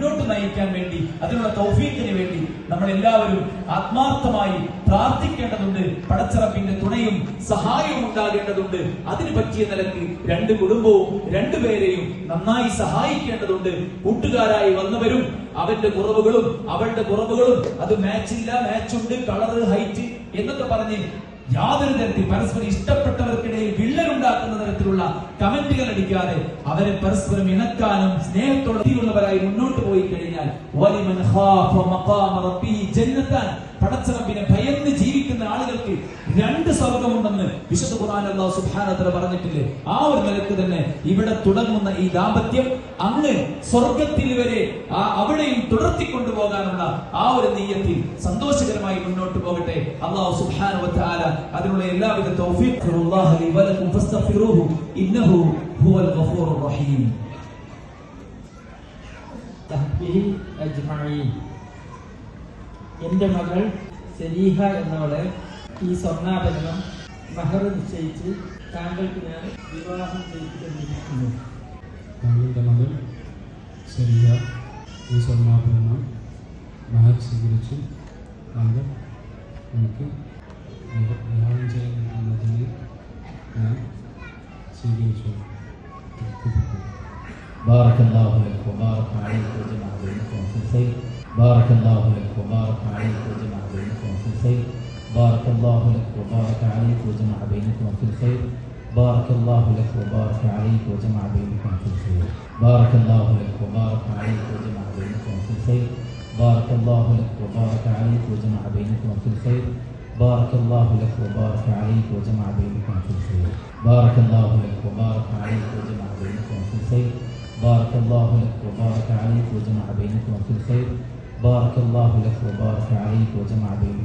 മുന്നോട്ട് നയിക്കാൻ വേണ്ടി, അതിനുള്ള തൗഫീഖിന് വേണ്ടി നമ്മൾ എല്ലാവരും ആത്മാർത്ഥമായി പ്രാർത്ഥിക്കേണ്ടതുണ്ട്. പടച്ചറപ്പിന്റെ തുണയും സഹായവും ഉണ്ടാകേണ്ടതുണ്ട്. അതിന് പറ്റിയ നിലക്ക് രണ്ട് കുടുംബവും രണ്ടുപേരെയും നന്നായി സഹായിക്കേണ്ടതുണ്ട്. കൂട്ടുകാരായി വന്നവരും അവന്റെ കുറവുകളും അവളുടെ കുറവുകളും, അത് മാച്ചില്ല, മാച്ചുണ്ട്, കളറ്, ഹൈറ്റ് എന്നൊക്കെ പറഞ്ഞ് യാതൊരു തരത്തിൽ പരസ്പരം ഇഷ്ടപ്പെട്ടവർക്കിടയിൽ വിള്ളലുണ്ടാക്കുന്ന തരത്തിലുള്ള കമന്റുകൾ അടിക്കാതെ അവരെ പരസ്പരം ഇണക്കാനും സ്നേഹത്തോടെയുള്ളവരായി മുന്നോട്ട് പോയി കഴിഞ്ഞാൽ വലിമൻ ഖാഫ മഖാമ റബ്ബിഹി ജന്നത്താൻ, പടച്ചറബിനെ ഭയന്ന് ജീവിക്കുന്ന ആളുകൾക്ക് രണ്ട് സ്വർഗമുണ്ടെന്ന് വിശുദ്ധ ഖുർആൻ അല്ലാഹു സുബ്ഹാനഹു വ തആല പറഞ്ഞിട്ടില്ലേ? ആ ഒരു നിലക്ക് തന്നെ ഇവിടെ തുടങ്ങുന്ന ഈ ദാമ്പത്യം അങ്ങ് സ്വർഗത്തിൽ വരെ അവിടെയും തുടർത്തിക്കൊണ്ടുപോകാനുള്ള ആ ഒരു നിയ്യത്തിൽ സന്തോഷകരമായി മുന്നോട്ട് പോകട്ടെ. അല്ലാഹു സുബ്ഹാനഹു വ തആല അതിനുള്ള എല്ലാവിധ തൗഫീഖും ലി വലക്കും ഫസ്തഗ്ഫിറൂഹു ഇന്നഹു ഹുവൽ ഗഫൂറുർ റഹീം. തഹ്ബിഹി അജ്മഈൻ. എൻ്റെ മകൾ സരീഹ എന്നവളെ ഈ സ്വർണ്ണാഭരണം മഹർ നിശ്ചയിച്ച് താങ്കൾക്ക് ഞാൻ വിവാഹം ചെയ്തിരിക്കുന്നു. താങ്കളുടെ മകൾ സരീഹ ഈ സ്വർണ്ണാഭരണം മഹർ സ്വീകരിച്ചു താങ്കൾ എനിക്ക് വിവാഹം ചെയ്യുന്നതിന് ഞാൻ സ്വീകരിച്ചു. بارك الله لك وبارك عليك وجمع بينكم في الخير. بارك الله لك وبارك عليك وجمع بينكم في الخير. بارك الله لك وبارك عليك وجمع بينكم في الخير. بارك الله لك وبارك عليك وجمع بينكم في الخير. بارك الله لك وبارك عليك وجمع بينكم في الخير. بارك الله لك وبارك عليك وجمع بينكم في الخير. بارك الله لك وبارك عليك وجمع بينكم في الخير. بارك الله لك وبارك عليك وجمع بينكم في الخير. بارك الله لك وبارك عليك وجمع بينكم في الخير. بارك الله لك وبارك عليك وجمع بينكم